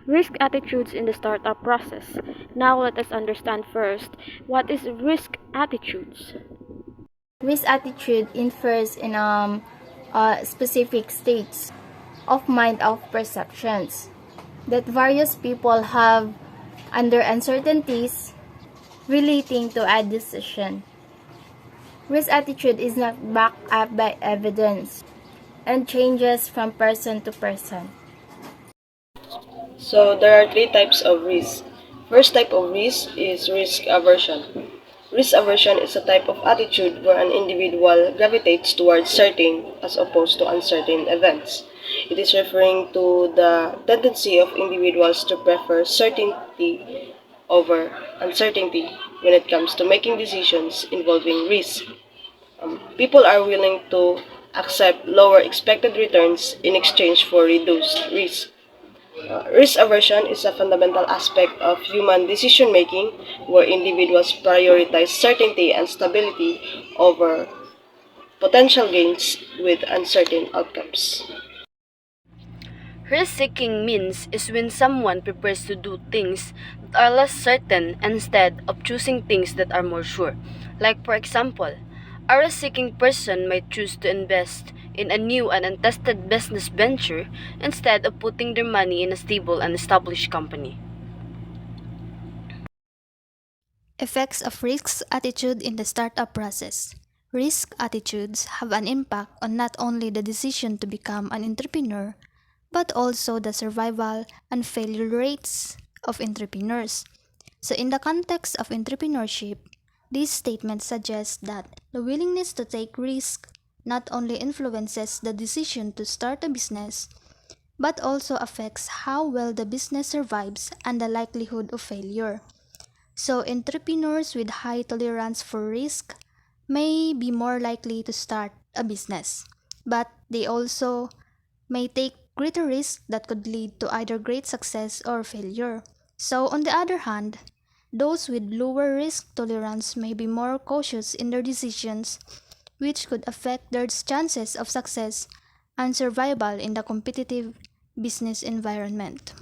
Risk attitudes in the startup process. Now let us understand first what is risk attitudes. Risk attitude infers in specific states of mind of perceptions that various people have under uncertainties relating to a decision. Risk attitude is not backed up by evidence and changes from person to person. So there are three types of risk. First type of risk is risk aversion. Risk aversion is a type of attitude where an individual gravitates towards certain as opposed to uncertain events. It is referring to the tendency of individuals to prefer certainty over uncertainty when it comes to making decisions involving risk. People are willing to accept lower expected returns in exchange for reduced risk. Risk aversion is a fundamental aspect of human decision making where individuals prioritize certainty and stability over potential gains with uncertain outcomes. Risk seeking means is when someone prepares to do things that are less certain instead of choosing things that are more sure. Like, for example, a risk seeking person might choose to invest in a new and untested business venture instead of putting their money in a stable and established company. Effects of risk attitude in the startup process. Risk attitudes have an impact on not only the decision to become an entrepreneur, but also the survival and failure rates of entrepreneurs. So, in the context of entrepreneurship, this statement suggests that the willingness to take risk not only influences the decision to start a business, but also affects how well the business survives and the likelihood of failure. So, entrepreneurs with high tolerance for risk may be more likely to start a business, but they also may take greater risks that could lead to either great success or failure. So, on the other hand, those with lower risk tolerance may be more cautious in their decisions, which could affect their chances of success and survival in the competitive business environment.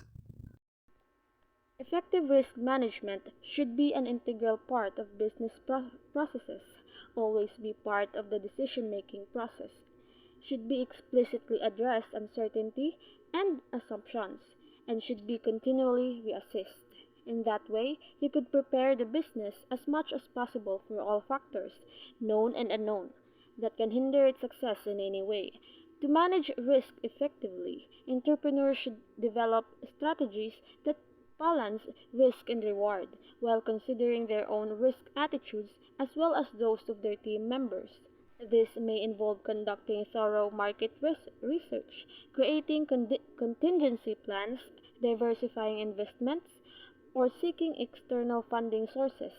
Effective risk management should be an integral part of business processes, always be part of the decision making process, should be explicitly address uncertainty and assumptions, and should be continually reassessed. In that way, you could prepare the business as much as possible for all factors, known and unknown, that can hinder its success in any way. To manage risk effectively, entrepreneurs should develop strategies that balance risk and reward while considering their own risk attitudes as well as those of their team members. This may involve conducting thorough market research, creating contingency plans, diversifying investments, or seeking external funding sources.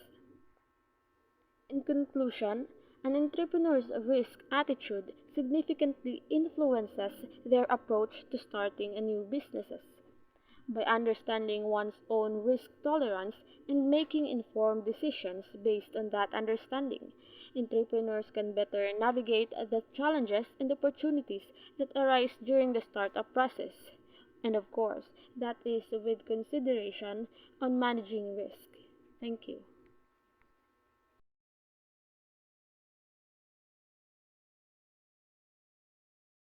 In conclusion, an entrepreneur's risk attitude significantly influences their approach to starting a new business. By understanding one's own risk tolerance and making informed decisions based on that understanding, entrepreneurs can better navigate the challenges and opportunities that arise during the startup process. And of course, that is with consideration on managing risk. Thank you.